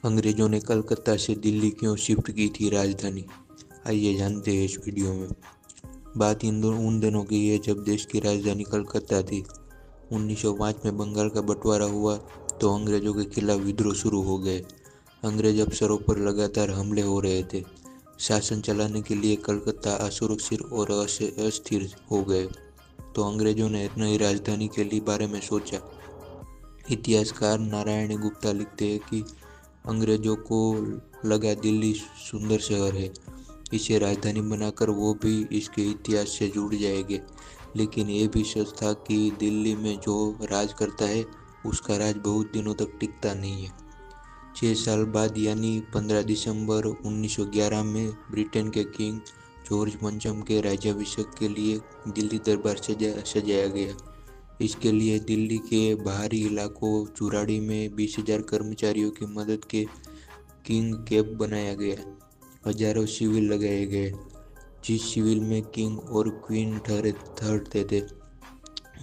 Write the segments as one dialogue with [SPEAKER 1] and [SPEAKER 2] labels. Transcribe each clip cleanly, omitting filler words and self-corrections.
[SPEAKER 1] انگریزوں نے کلکتہ سے دلی کیوں شفٹ کی تھی راجدھانی؟ آئیے جانتے ہیں اس ویڈیو میں۔ بات ان دنوں کی ہے جب دیش کی راجدھانی کلکتہ تھی۔ 1905 میں بنگال کا بٹوارا ہوا تو انگریزوں کے خلاف ودروہ شروع ہو گئے۔ انگریز افسروں پر لگاتار حملے ہو رہے تھے۔ شاسن چلانے کے لیے کلکتہ اسرکشت اور استھر ہو گئے تو انگریزوں نے نئی راجدھانی کے بارے میں سوچا۔ اتہاسکار نارائن گپتا لکھتے ہیں کہ انگریزوں کو لگا دلی سندر شہر ہے، اسے راجدھانی بنا کر وہ بھی اس کے اتہاس سے جڑ جائیں گے، لیکن یہ بھی سچ تھا کہ دلی میں جو راج کرتا ہے اس کا راج بہت دنوں تک ٹکتا نہیں ہے۔ 6 سال بعد یعنی 15 دسمبر 1911 میں برٹن کے کنگ جارج پنچم کے راجیابھیشیک کے لیے دلی دربار سجایا گیا۔ اس کے لیے دلی کے باہری علاقوں چوراڑی میں 20,000 کرمچاریوں کی مدد کے کنگ کیمپ بنایا گیا۔ ہزاروں سول لگائے گئے، جس سول میں کنگ اور کوئین ٹھہرتے تھے۔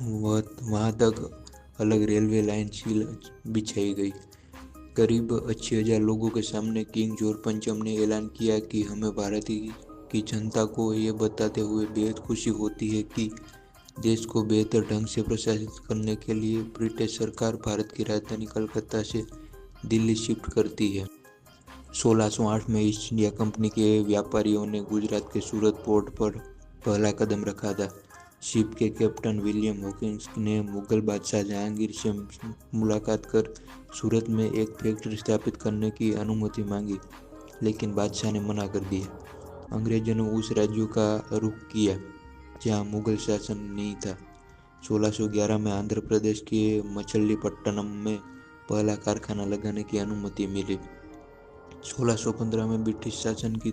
[SPEAKER 1] وہاں تک الگ ریلوے لائن بچھائی گئی۔ قریب 80,000 لوگوں کے سامنے کنگ جارج پنچم نے اعلان کیا کہ ہمیں بھارت کی جنتا کو یہ بتاتے ہوئے بےحد خوشی ہوتی ہے کہ دیش کو بہتر ڈھنگ سے پرشاست کرنے کے لیے برٹش سرکار بھارت کی راجدھانی کلکتہ سے دلی شفٹ کرتی ہے۔ 1608 میں ایسٹ انڈیا کمپنی کے ویاپاریوں نے گجرات کے سورت پورٹ پر پہلا قدم رکھا تھا۔ شپ کے کیپٹن ولیم ہاکنس نے مغل بادشاہ جہانگیر سے ملاقات کر سورت میں ایک فیکٹری استھاپت کرنے کی انومتی مانگی، لیکن بادشاہ نے منع کر دیا۔ انگریزوں نے اس راجیوں کا رخ کیا جہاں مغل شاسن نہیں تھا۔ 1611 میں آندھرا پردیش کے مچلی پٹنم میں پہلا کارخانہ لگانے کی انومتی ملی۔ 1615 میں برٹش شاسن کی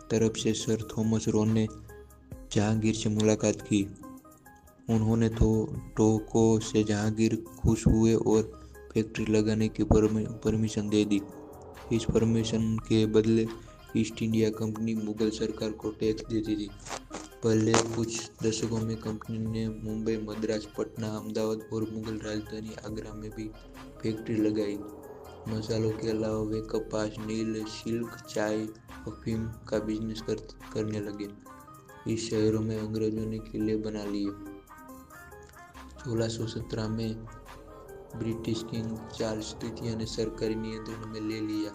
[SPEAKER 1] طرف سے سر تھامس رو نے جہانگیر سے ملاقات کی۔ انہوں نے ٹوکیو سے جہانگیر خوش ہوئے اور فیکٹری لگانے کی پرمیشن دے دی۔ اس پرمیشن کے بدلے ایسٹ انڈیا کمپنی مغل سرکار کو ٹیکس دیتی تھی۔ پہلے کچھ دشکوں میں کمپنی نے ممبئی، مدراس، پٹنہ، احمدآباد اور مغل راجدھانی آگرہ میں بھی فیکٹری لگائی۔ مسالوں کے علاوہ وہ کپاس، نیل، سلک، چائے، افیم کا بزنس کرنے لگے۔ اس شہروں میں انگریزوں نے قلعے بنا لیے۔ 1617 میں برٹش کنگ چارلس تیسرے نے سرکاری نینترن میں لے لیا۔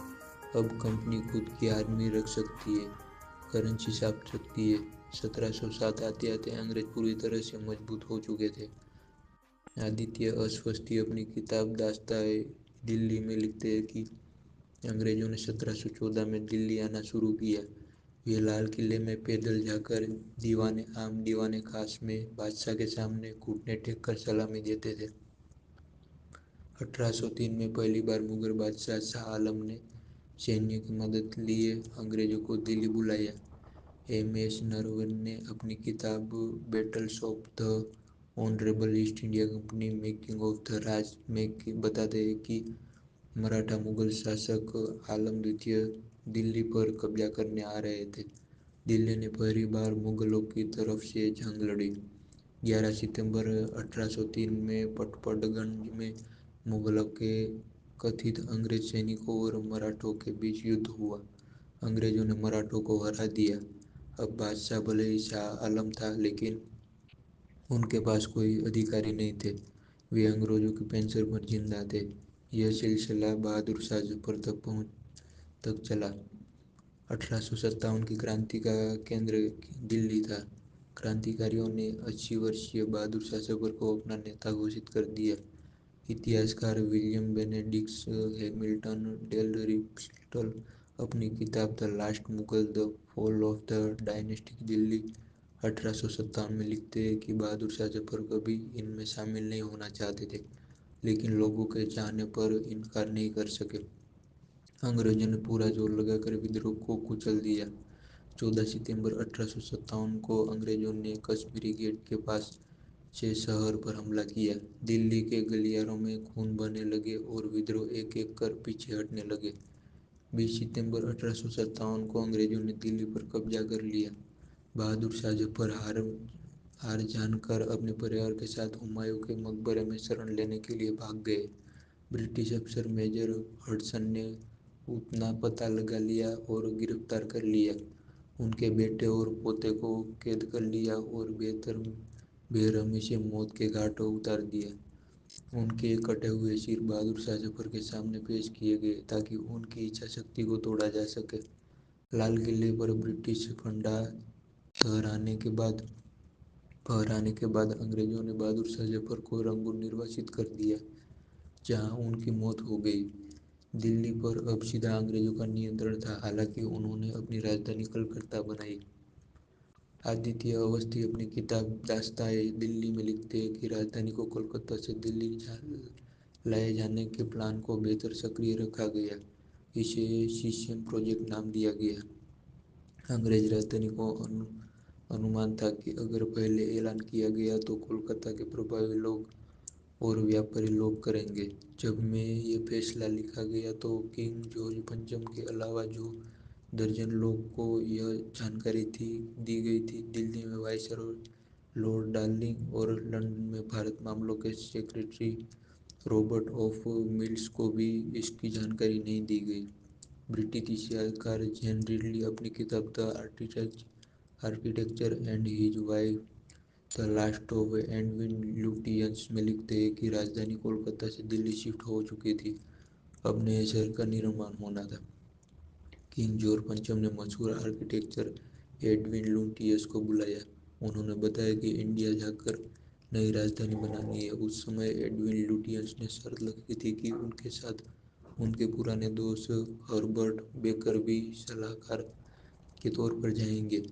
[SPEAKER 1] اب کمپنی خود کی آرمی رکھ سکتی ہے، کرنسی چھاپ سکتی ہے۔ 1707 آتے آتے انگریز پوری طرح سے مضبوط ہو چکے تھے۔ آدتیہ اسوستی اپنی کتاب داستانِ دلی میں لکھتے ہیں کہ انگریزوں نے 1714 میں دلی آنا شروع کیا۔ وہ لال قلعے میں پیدل جا کر دیوان عام، دیوان خاص میں بادشاہ کے سامنے گھٹنے ٹیک کر سلامی دیتے تھے۔ 1803 میں پہلی بار مغل بادشاہ شاہ عالم نے سینیوں کی مدد لیے انگریزوں کو دلی بلایا۔ ایم ایس نروین نے اپنی کتاب battles of the honourable East India Company making of the Raj میں بتاتے ہیں کہ مراٹھا مغل شاشک عالم دوسرے دلی پر قبضہ کرنے آ رہے تھے۔ دلی نے پہلی بار مغلوں کی طرف سے جنگ لڑی۔ 11 ستمبر 1803 میں پٹپٹ گنج میں مغلوں کے کتھت انگریز سینکوں اور مراٹھوں کے بیچ یدھ ہوا۔ انگریزوں نے مراٹھوں کو ہرا دیا۔ اب بادشاہ بھلے ہی شاہ عالم تھا، لیکن ان کے پاس کوئی اختیار نہیں تھے۔ وہ انگریزوں کی پنسل پر زندہ تھے۔ یہ سلسلہ بہادر شاہ ظفر تک چلا۔ 1857 کی کرانتی کا کیندر دلی تھا۔ کرانتیکاریوں نے 80 برسیہ بہادر شاہ ظفر کو اپنا نیتا گھوشت کر دیا۔ اتہاسکار ولیم بینڈکٹ ہیملٹن ڈیلرپسٹل اپنی کتاب the last Mughal, the fall of the dynastic Delhi 1857 میں لکھتے ہیں کہ بہادر شاہ ظفر کبھی ان میں شامل نہیں ہونا چاہتے تھے، لیکن لوگوں کے چاہنے پر انکار نہیں کر سکے۔ انگریزوں نے پورا زور لگا کر ودروہ کو کچل دیا۔ 14 ستمبر 1857 کو انگریزوں نے کشمیری گیٹ کے پاس سے شہر پر حملہ کیا۔ دلی کے گلیاروں میں خون بہنے لگا اور ودروہ ایک ایک کر پیچھے ہٹنے لگے۔ 20 ستمبر 1857 کو انگریزوں نے دلی پر قبضہ کر لیا۔ بہادر شاہ ظفر ہار جان کر اپنے پریوار کے ساتھ ہمایوں کے مقبرے میں شرن لینے کے لیے بھاگ گئے۔ برٹش افسر میجر ہڈسن نے उतना पता लगा लिया और गिरफ्तार कर लिया। उनके बेटे और पोते को कैद कर लिया और बेहतर बेरहमी से मौत के घाटों उतार दिया। उनके कटे हुए सिर बहादुर शाह जफर के सामने पेश किए गए ताकि उनकी इच्छा शक्ति को तोड़ा जा सके। लाल किले पर ब्रिटिश झंडा फहराने के बाद अंग्रेजों ने बहादुर शाह जफर को रंगून निर्वासित कर दिया, जहां उनकी मौत हो गई। दिल्ली पर अब सीधा अंग्रेजों का नियंत्रण था, हालांकि उन्होंने अपनी राजधानी कलकत्ता बनाई। आदित्य अवस्थी अपनी किताब दास्ताए दिल्ली में लिखते हैं कि राजधानी को कोलकाता से दिल्ली लाए जाने के प्लान को बेहतर सक्रिय रखा गया। इसे सीशियम प्रोजेक्ट नाम दिया गया। अंग्रेज राजधानी को अनुमान था कि अगर पहले ऐलान किया गया तो कोलकाता के प्रभावी लोग और व्यापारी लोग करेंगे। जब में ये फैसला लिखा गया तो किंग जॉर्ज पंचम के अलावा जो दर्जन लोग को यह जानकारी दी गई थी, दिल्ली में वाइसरॉय लॉर्ड डार्लिंग और लंदन में भारत मामलों के सेक्रेटरी रॉबर्ट ऑफ मिल्स को भी इसकी जानकारी नहीं दी गई। ब्रिटिश इतिहासकार जैन रिडली अपनी किताब the architecture and his wife the last of Edwin Lutyens में लिखते हैं कि राजधानी कोलकाता से दिल्ली शिफ्ट हो चुकी थी, अब नए शहर का निर्माण होना था। किंग जॉर्ज पंचम ने मशहूर आर्किटेक्चर एडविन लुटियंस को बुलाया। उन्होंने बताया कि इंडिया जाकर नई राजधानी बनानी है। उस समय एडविन लुटियंस ने शर्त लगाई थी कि उनके साथ उनके पुराने दोस्त हर्बर्ट बेकर भी सलाहकार के तौर पर जाएंगे।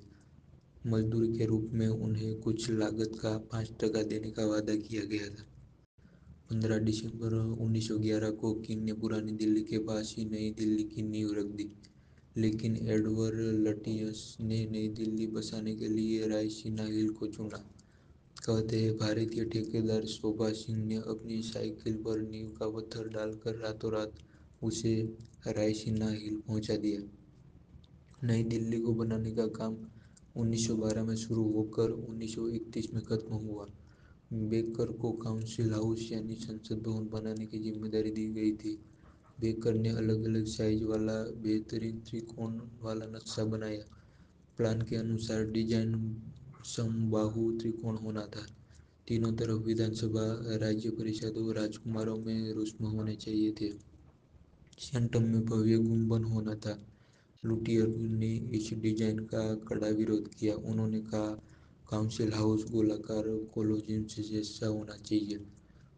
[SPEAKER 1] मजदूरी के रूप में उन्हें कुछ लागत का 5% देने का वादा किया गया था। 15 दिसंबर 1911 को किंग ने पुरानी दिल्ली के पास ही नई दिल्ली की नींव रख दी, लेकिन एडवर्ड लटियंस ने नई दिल्ली बसाने के लिए रायसीना हिल को चुना। कहते हैं भारतीय ठेकेदार शोभा सिंह ने अपनी साइकिल पर नींव का पत्थर डालकर रातों रात उसे रायसीना हिल पहुंचा दिया। नई दिल्ली को बनाने का काम 1912 में शुरू होकर 1931 में खत्म हुआ। बेकर को काउंसिल हाउस यानी संसद भवन बनाने की जिम्मेदारी दी गई थी। बेकर ने अलग अलग साइज वाला बेहतरीन त्रिकोण वाला नक्शा बनाया। प्लान के अनुसार डिजाइन समबाहु त्रिकोण होना था। तीनों तरफ विधानसभा, राज्य परिषद और राजकुमारों में रुस्म होने चाहिए थे। सेंटर में भव्य गुंबद होना था। लुटियर ने इस डिजाइन का कड़ा विरोध किया। उन्होंने कहा काउंसिल हाउस गोलाकार कोलोजियम जैसा होना चाहिए।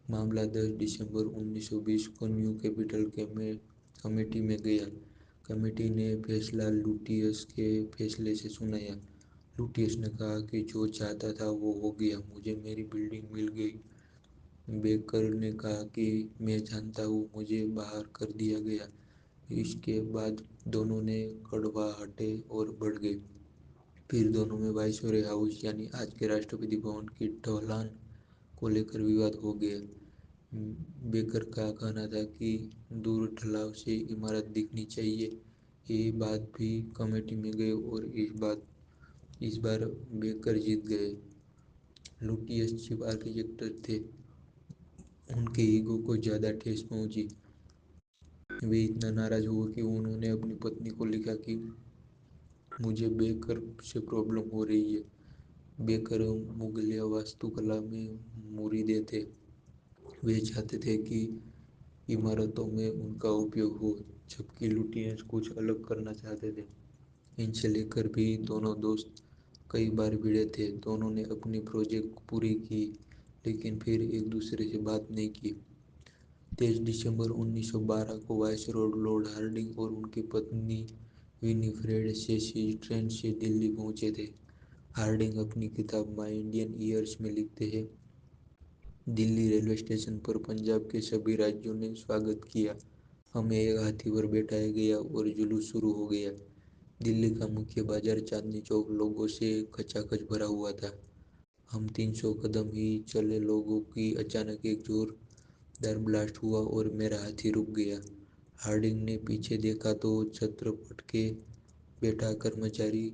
[SPEAKER 1] मामला 10 दिसंबर 1920 को न्यू कैपिटल कमेटी में गया। कमेटी ने फैसला लुटियस के फैसले से सुनाया। लुटियस ने कहा कि जो चाहता था वो हो गया, मुझे मेरी बिल्डिंग मिल गई। बेकर ने कहा कि मैं जानता हूँ, मुझे बाहर कर दिया गया। इसके बाद दोनों ने कड़वाहटे और बढ़ गए। फिर दोनों में वाइसरॉय हाउस यानी आज के राष्ट्रपति भवन की ढलान को लेकर विवाद हो गया। बेकर का कहना था कि दूर ढलान से इमारत दिखनी चाहिए। ये बात भी कमेटी में गई और इस बार बेकर जीत गए। लुटियस चीफ आर्किटेक्ट थे, उनके ईगो को ज्यादा ठेस पहुंची। वे इतना नाराज हुए कि उन्होंने अपनी पत्नी को लिखा कि मुझे बेकर से प्रॉब्लम हो रही है। बेकर मुगलिया वास्तुकला में मुरीदे थे। वे चाहते थे कि इमारतों में उनका उपयोग हो, जबकि लुटियंस कुछ अलग करना चाहते थे। इनसे लेकर भी दोनों दोस्त कई बार भिड़े थे। दोनों ने अपनी प्रोजेक्ट पूरी की, लेकिन फिर एक दूसरे से बात नहीं की। 23 दिसंबर 1912 को वाइसरॉय लॉर्ड हार्डिंग और उनकी पत्नी विनिफ्रेड सेसिज ट्रेन से दिल्ली पहुंचे थे। हार्डिंग अपनी किताब माय इंडियन ईयर्स में लिखते हैं, दिल्ली रेलवे स्टेशन पर पंजाब के सभी राज्यों ने स्वागत किया। हमें एक हाथी पर बैठाया गया और जुलूस शुरू हो गया। दिल्ली का मुख्य बाजार चांदनी चौक लोगों से खचाखच भरा हुआ था। हम 300 कदम ही चले, लोगों की अचानक एक जोरदार ब्लास्ट हुआ और मेरा हाथी रुक गया। हार्डिंग ने पीछे देखा तो छत्र पटके बैठा कर्मचारी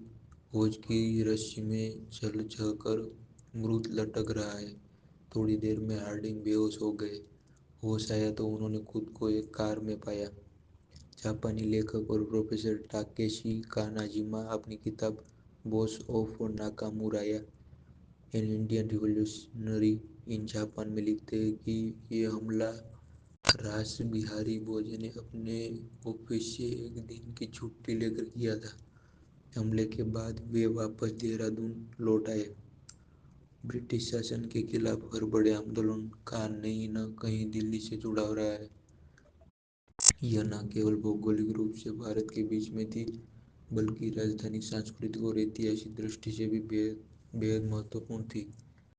[SPEAKER 1] होज की रस्सी में झकझोर कर मृत लटक रहा है। थोड़ी देर में हार्डिंग बेहोश हो गए। होश आया तो उन्होंने खुद को एक कार में पाया। जापानी लेखक और प्रोफेसर टाकेशी कानाजिमा अपनी किताब Bose of Nakamuraya an Indian revolutionary in Japan में लिखते हैं कि ये हमला रास बिहारी बोजे ने अपने ऑफिस से एक दिन की छुट्टी लेकर किया था। हमले के बाद वे वापस देहरादून लौट आए। ब्रिटिश शासन के खिलाफ हर बड़े आंदोलन का कहीं न कहीं दिल्ली से जुड़ाव रहा है। यह न केवल भौगोलिक रूप से भारत के बीच में थी, बल्कि राजधानी सांस्कृतिक और ऐतिहासिक दृष्टि से भी बेहद बेहद महत्वपूर्ण थी।